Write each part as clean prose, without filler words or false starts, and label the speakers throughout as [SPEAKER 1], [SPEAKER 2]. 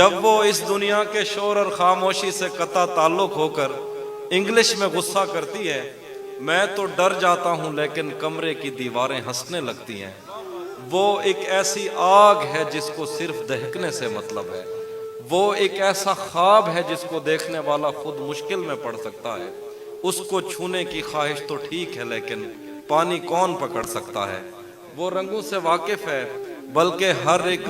[SPEAKER 1] جب وہ اس دنیا کے شور اور خاموشی سے قطع تعلق ہو کر انگلش میں غصہ کرتی ہے، میں تو ڈر جاتا ہوں لیکن کمرے کی دیواریں ہنسنے لگتی ہیں۔ وہ ایک ایسی آگ ہے جس کو صرف دہکنے سے مطلب ہے، وہ ایک ایسا خواب ہے جس کو دیکھنے والا خود مشکل میں پڑ سکتا ہے۔ اس کو چھونے کی خواہش تو ٹھیک ہے لیکن پانی کون پکڑ سکتا ہے؟ وہ رنگوں سے واقف ہے بلکہ ہر ایک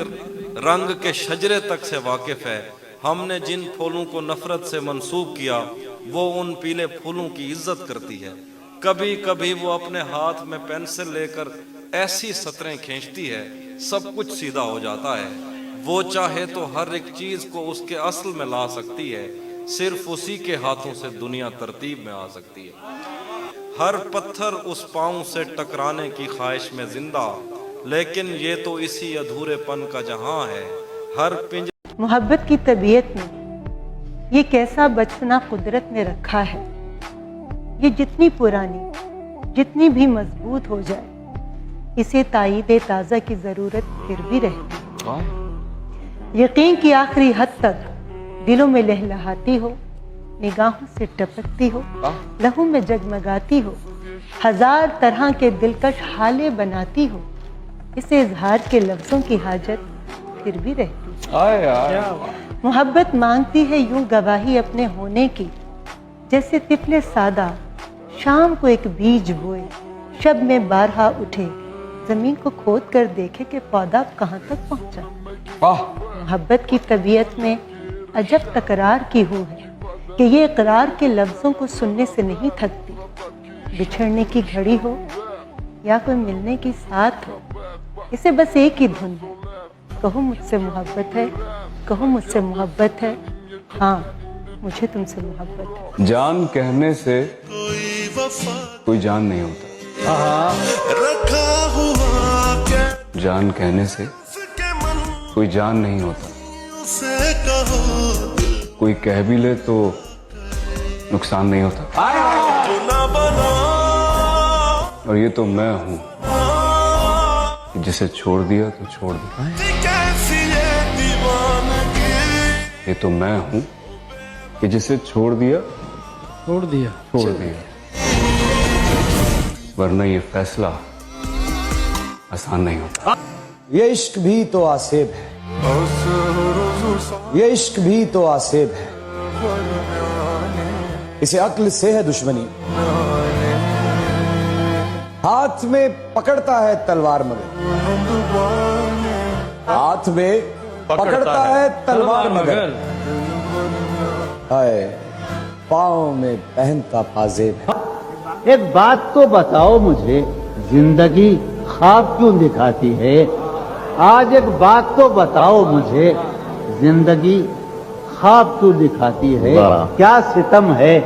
[SPEAKER 1] رنگ کے شجرے تک سے واقف ہے۔ ہم نے جن پھولوں کو نفرت سے منسوب کیا وہ ان پیلے پھولوں کی عزت کرتی ہے۔ کبھی کبھی وہ اپنے ہاتھ میں پینسل لے کر ایسی سطریں کھینچتی ہے سب کچھ سیدھا ہو جاتا ہے۔ وہ چاہے تو ہر ایک چیز کو اس کے اصل میں لا سکتی ہے، صرف اسی کے ہاتھوں سے دنیا ترتیب میں آ سکتی ہے۔ ہر پتھر اس پاؤں سے ٹکرانے کی خواہش میں زندہ، لیکن یہ تو اسی ادھورے پن کا جہاں ہے۔ ہر
[SPEAKER 2] محبت کی طبیعت میں یہ کیسا بچپنا قدرت نے رکھا ہے۔ یہ جتنی پرانی، جتنی بھی مضبوط ہو جائے، اسے تائید تازہ کی ضرورت پھر بھی رہتی ہے۔ یقین کی آخری حد تک دلوں میں لہلہاتی ہو، نگاہوں سے ٹپکتی ہو، لہو میں جگمگاتی ہو، ہزار طرح کے دلکش حالے بناتی ہو، اسے اظہار کے لفظوں کی حاجت پھر بھی رہتی ہے۔ محبت مانگتی ہے یوں گواہی اپنے ہونے کی، جیسے طفل سادہ شام کو ایک بیج بوئے، شب میں بارہا اٹھے، زمین کو کھود کر دیکھے کہ پودا کہاں تک پہنچا۔ محبت کی طبیعت میں عجب تکرار کی ہو ہے کہ یہ اقرار کے لفظوں کو سننے سے نہیں تھکتی۔ بچھڑنے کی گھڑی ہو یا کوئی ملنے کی ساتھ ہو، اسے بس ایک ہی دھن ہے، کہو مجھ سے محبت ہے، کہو مجھ سے محبت ہے، ہاں مجھے تم سے محبت ہے۔
[SPEAKER 3] جان کہنے سے کوئی جان نہیں ہوتا، جان کہنے سے کوئی جان نہیں ہوتا، کوئی کہہ بھی لے تو نقصان نہیں ہوتا۔ اور یہ تو میں ہوں جسے چھوڑ دیا تو چھوڑ دیا، یہ تو میں ہوں کہ جسے چھوڑ دیا چھوڑ دیا، ورنہ یہ فیصلہ آسان نہیں ہوتا۔
[SPEAKER 4] یہ عشق بھی تو آسیب ہے، یہ عشق بھی تو آسیب ہے، اسے عقل سے ہے دشمنی، ہاتھ میں پکڑتا ہے تلوار مگر، ہاتھ میں پکڑتا ہے تلوار مگر، ہائے پاؤں میں پہنتا پازیب ہے۔
[SPEAKER 5] ایک بات تو بتاؤ مجھے، زندگی خواب کیوں دکھاتی ہے؟ آج ایک بات تو بتاؤ مجھے، زندگی خواب کیوں دکھاتی ہے؟ کیا ستم ہے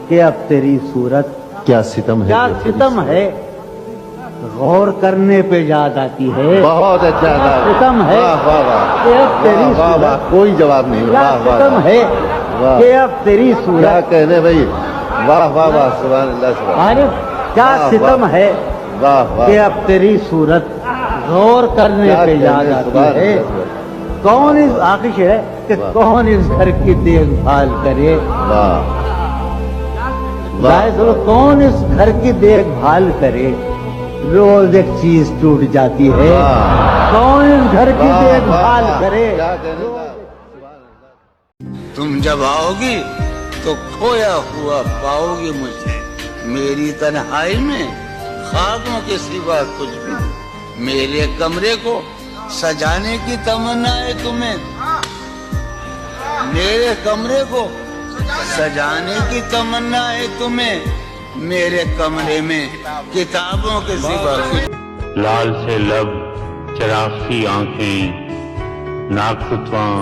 [SPEAKER 5] کہ اب تیری صورت،
[SPEAKER 6] کیا ستم ہے،
[SPEAKER 5] کیا ستم ہے غور کرنے پہ یاد آتی ہے؟
[SPEAKER 6] بہت اچھا،
[SPEAKER 5] کیا ستم ہے کہ اب تیری صورت،
[SPEAKER 6] کوئی جواب نہیں،
[SPEAKER 5] کیا ستم ہے کہ اب تیری
[SPEAKER 6] کیا
[SPEAKER 5] صورت،
[SPEAKER 6] کہنے بھائی، واہ واہ واہ، سبحان اللہ، سبحان
[SPEAKER 5] عارف کیا ستم ہے
[SPEAKER 6] واہ
[SPEAKER 5] کہ اب تیری صورت غور کرنے پہ یاد آتی ہے؟ کون اس آخش ہے کہ کون اس گھر کی دیکھ بھال کرے؟ کون اس گھر کی دیکھ بھال کرے؟ روز ایک چیز ٹوٹ جاتی ہے، کون اس گھر کی دیکھ بھال کرے؟
[SPEAKER 7] تم جب آؤ گی تو کھویا ہوا پاؤ گی مجھے، میری تنہائی میں خوابوں کے سوا کچھ بھی نہیں۔ میرے کمرے کو سجانے کی تمنا ہے تمہیں، میرے کمرے کو سجانے کی تمنا ہے تمہیں، میرے کمرے میں کتابوں کے سوا کچھ۔
[SPEAKER 8] لال سے لب، چراغ سی آنکھیں، ناک فتواں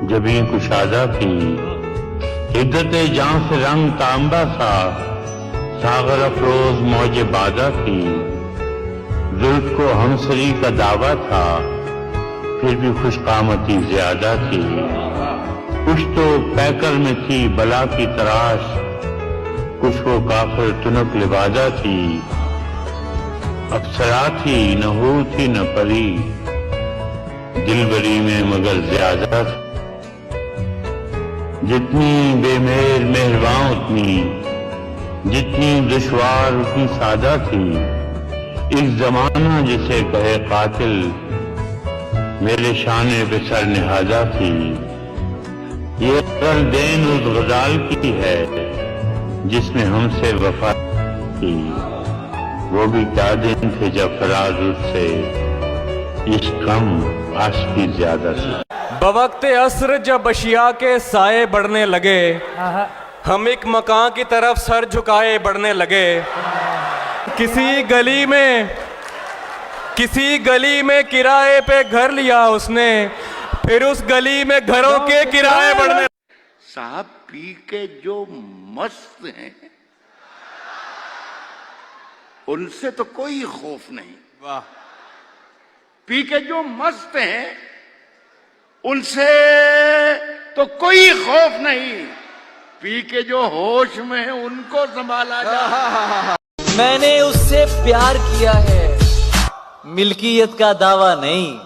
[SPEAKER 8] جبیں کشادہ تھی، حدت جان سے رنگ تانبا سا، ساغر افروز موج بادہ تھی، زلف کو ہمسری کا دعویٰ تھا، پھر بھی خوش قامتی زیادہ تھی، کچھ تو پیکر میں تھی بلا کی تراش، کچھ وہ کافر تنک لبادہ تھی، افسرا تھی نہ حور تھی نہ پری، دل بری میں مگر زیادہ تھی۔ जितनी बेमेल मेहरबान उतनी, जितनी दुश्वार उतनी सादा थी। एक जमाना जिसे कहे कातिल, मेरे शाने पे सर निहाजा थी। ये असल देन उस गजाल की है जिसने हमसे वफा की। वो भी क्या दिन थे जब फराज उससे इश्क कम आशिकी ज्यादा थी।
[SPEAKER 9] बवक्ते असर जब अशिया के साए बढ़ने लगे, हम एक मकान की तरफ सर झुकाए बढ़ने लगे। किसी गली में किराए पे घर लिया उसने, फिर उस गली में घरों के किराए बढ़ने।
[SPEAKER 7] साहब पी के जो मस्त हैं उनसे तो कोई खौफ नहीं।
[SPEAKER 9] वाह।
[SPEAKER 7] पी के जो मस्त हैं उनसे तो कोई खौफ नहीं। पी के जो होश में हैं उनको संभाला जाए।
[SPEAKER 10] मैंने उससे प्यार किया है, मिल्कियत का दावा नहीं।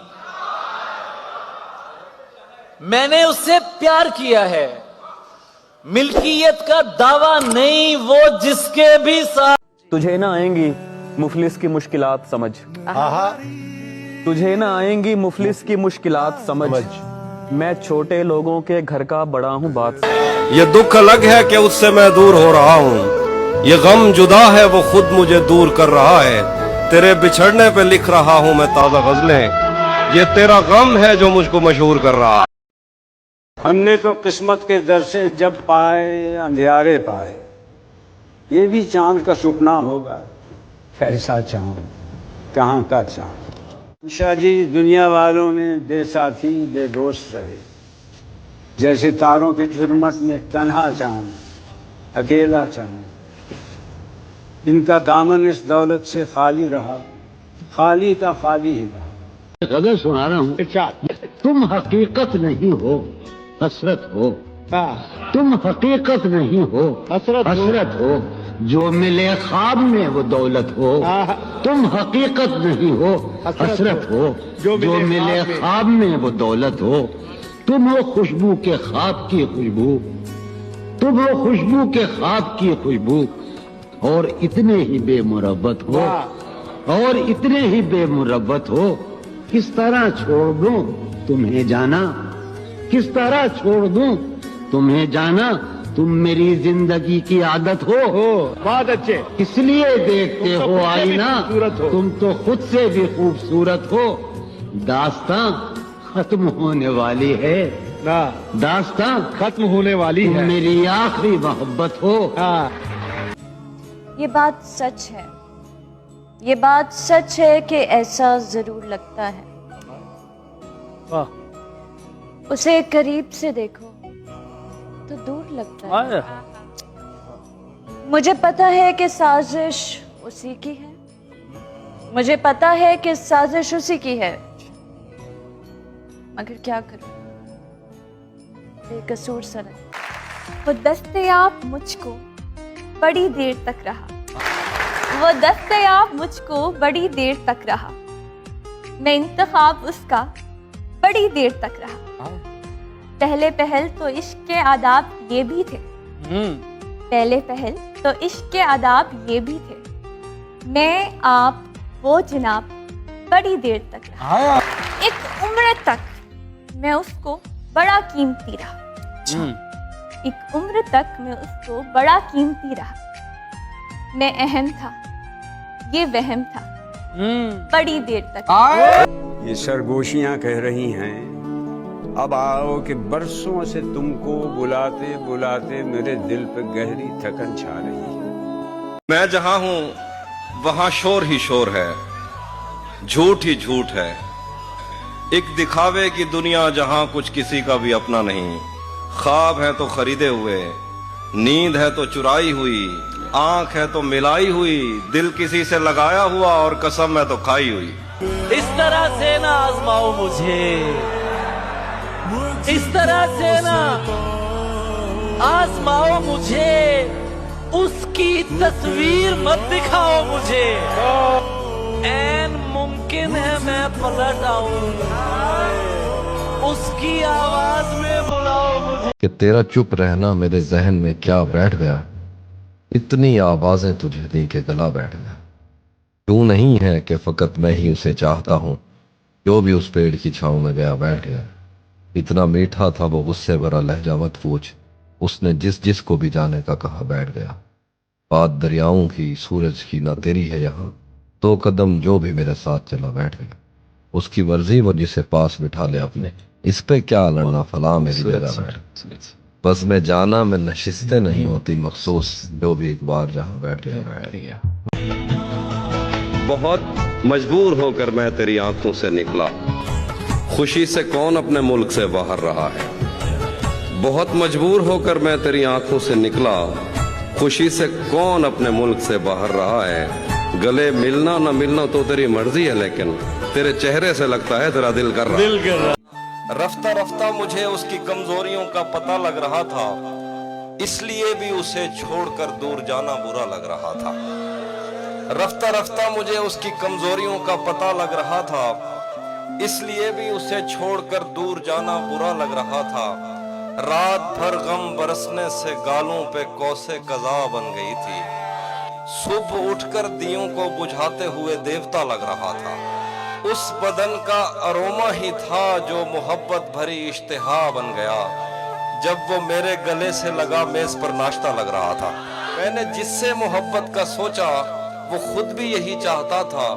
[SPEAKER 10] मैंने उससे प्यार किया है, मिल्कियत का दावा नहीं। वो जिसके भी साथ
[SPEAKER 11] तुझे ना आएंगी मुफलिस की मुश्किलात समझ, तुझे ना आएंगी मुफलिस की मुश्किलात समझ। मैं छोटे लोगों के घर का बड़ा हूँ बात।
[SPEAKER 1] ये दुख अलग है कि उससे मैं दूर हो रहा हूँ, ये गम जुदा है वो खुद मुझे दूर कर रहा है। तेरे बिछड़ने पे लिख रहा हूँ मैं ताज़ा गज़लें, ये तेरा गम है जो मुझको मशहूर कर रहा है।
[SPEAKER 5] हमने तो किस्मत के दर से जब पाए अंधियारे पाए, ये भी चांद का सुपना होगा। कैसा चांद, कहाँ का चांद। शाह जी दुनिया वालों में बेसाथी बेदोस्त रहे, जैसे तारों की जुर्मत में तन्हा चांद, अकेला चांद। इनका दामन इस दौलत से खाली रहा, खाली का खाली ही रहा।
[SPEAKER 8] गजल सुना रहा हूँ। तुम हकीकत नहीं हो, हसरत हो। तुम हकीकत नहीं हो, हसरत हो। जो मिले ख्वाब में वो दौलत हो। तुम हकीकत नहीं हो, हसरत हो। जो मिले ख्वाब में वो दौलत हो। तुम हो खुशबू के ख्वाब की खुशबू, तुम हो खुशबू के ख्वाब की खुशबू। और इतने ही बेमुरब्बत हो, और इतने ही बेमुरब्बत हो। किस तरह छोड़ दूं तुम्हें जाना, किस तरह छोड़ दूं तुम्हें जाना। तुम मेरी जिंदगी की आदत हो। बहुत अच्छे। इसलिए देखते हो आईना, तुम तो खुद से भी खूबसूरत हो। दास्तां खत्म होने वाली है, दास्तां खत्म होने वाली है। मेरी आखिरी मोहब्बत हो।
[SPEAKER 12] ये बात सच है, ये बात सच है कि ऐसा जरूर लगता है। उसे करीब से देखो तो दूर लगता है। मुझे पता है कि साजिश उसी की है, मुझे पता है कि साजिश उसी की है, मगर क्या करूं, बेकसूर सा लगता। वो दस्तयाब मुझको बड़ी देर तक रहा, वो दस्तयाब मुझको बड़ी देर तक रहा। मैं इंतखाब उसका बड़ी देर तक रहा। पहले पहल तो इश्क के आदाब ये भी थे, पहले पहल तो इश्क के आदाब ये भी थे। मैं आप वो जनाब बड़ी देर तक रहा। एक उम्र तक मैं उसको बड़ा कीमती रहा, एक उम्र तक मैं उसको बड़ा कीमती रहा। मैं अहम था, ये वहम था, बड़ी देर तक।
[SPEAKER 5] ये सरगोशियां कह रही हैं, अब आओ कि बरसों से तुमको बुलाते बुलाते मेरे दिल पे गहरी थकन छा रही है।
[SPEAKER 1] मैं जहां हूं वहां शोर ही शोर है, झूठ ही झूठ है। एक दिखावे की दुनिया जहां कुछ किसी का भी अपना नहीं। ख्वाब है तो खरीदे हुए, नींद है तो चुराई हुई, आंख है तो मिलाई हुई, दिल किसी से लगाया हुआ और कसम है तो खाई हुई।
[SPEAKER 10] इस तरह से ना आजमाओ मुझे, इस तरह से ना आजमाओ मुझे, उसकी तस्वीर मत दिखाओ मुझे। ऐन मुमकिन है मैं पलट आऊं, उसकी आवाज में बुलाओ मुझे।
[SPEAKER 13] कि तेरा चुप रहना मेरे जहन में क्या बैठ गया, इतनी आवाजें तुझे दी के गला बैठ गया। तू नहीं है कि फकत मैं ही उसे चाहता हूँ, जो भी उस पेड़ की छांव में गया बैठ गया। इतना मीठा था वो गुस्से भरा लहजा मत पूछ, उसने जिस जिस को भी जाने का कहा बैठ गया। बात दरियाओं की सूरज की ना तेरी है यहाँ, तो कदम जो भी मेरे साथ चला बैठ गया। उसकी मर्जी वो जिसे पास बिठा ले अपने, इस पे क्या लड़ना फला मेरी जगह बैठ। बस मैं जाना मैं नशिस्तें नहीं होती मखसूस, जो भी एक बार जहाँ बैठ गया।
[SPEAKER 1] बहुत मजबूर होकर मैं तेरी आंखों से निकला, खुशी से कौन अपने मुल्क से बाहर रहा है। बहुत मजबूर होकर मैं तेरी आंखों से निकला, खुशी से कौन अपने मुल्क से बाहर रहा है। गले मिलना न मिलना तो तेरी मर्जी है, लेकिन तेरे चेहरे से लगता है तेरा दिल कर रहा। रफ्ता रफ्ता मुझे उसकी कमजोरियों का पता लग रहा था, इसलिए भी उसे छोड़कर दूर जाना बुरा लग रहा था। रफ्ता रफ्ता मुझे उसकी कमजोरियों का पता लग रहा था, इसलिए भी उसे छोड़कर दूर जाना बुरा लग रहा था। रात भर गम बरसने से गालों पे कौसे कज़ा बन गई थी, सुबह उठकर दियों को बुझाते हुए देवता लग रहा था। उस बदन का अरोमा ही था जो मोहब्बत भरी इश्तिहा बन गया, जब वो मेरे गले से लगा मेज पर नाश्ता लग रहा था। मैंने जिससे मोहब्बत का सोचा वो खुद भी यही चाहता था,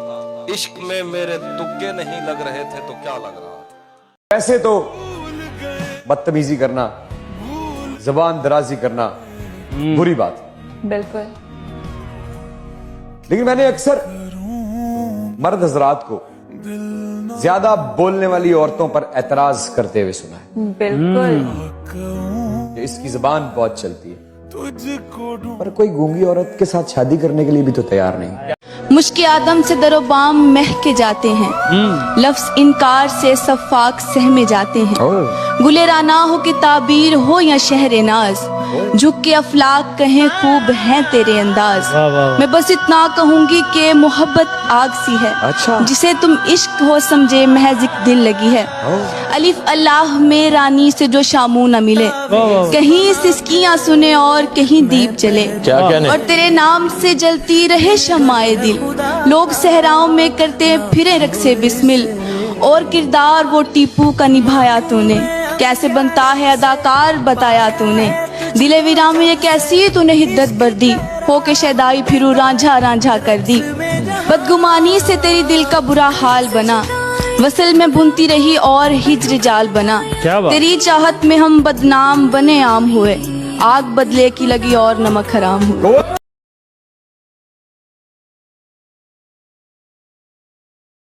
[SPEAKER 1] इश्क में मेरे तुक्के नहीं लग रहे थे तो क्या लग रहा था।
[SPEAKER 4] वैसे तो बदतमीजी करना, जबान दराजी करना बुरी बात है,
[SPEAKER 12] बिल्कुल।
[SPEAKER 4] लेकिन मैंने अक्सर मर्द हजरात को ज्यादा बोलने वाली औरतों पर एतराज करते हुए सुना है।
[SPEAKER 12] बिल्कुल।
[SPEAKER 4] इसकी जबान बहुत चलती है, पर कोई गूंगी औरत के साथ शादी करने के लिए भी तो तैयार नहीं।
[SPEAKER 14] मुश्क आदम से दरोबाम महके जाते हैं, लफ्ज इनकार से सफाक सहमे जाते हैं। गुले राना हो कि ताबीर हो या शहर नाज, झुक के अफलाक कहें खूब हैं तेरे अंदाज। मैं बस इतना कहूंगी कि मोहब्बत आग सी है, जिसे तुम इश्क हो समझे महज एक दिल लगी है। अलिफ अल्लाह में रानी से जो शामू न मिले, कहीं सिसकियां सुने और कहीं दीप जले, और तेरे नाम से जलती रहे शमाए दिल। लोग सहराओं में करते फिरे रक्से बिस्मिल, और किरदार वो टीपू का निभाया तूने। कैसे बनता है अदाकार बताया तूने, दिले वीरा में ये कैसी तूने हिद्दत बर्दी, हो के शैदाई फिरू रांझा रांझा कर दी। बदगुमानी से तेरी दिल का बुरा हाल बना, वसल में बुनती रही और हिज्र जाल बना। तेरी चाहत में हम बदनाम बने आम हुए, आग बदले की लगी और नमक हराम हुए।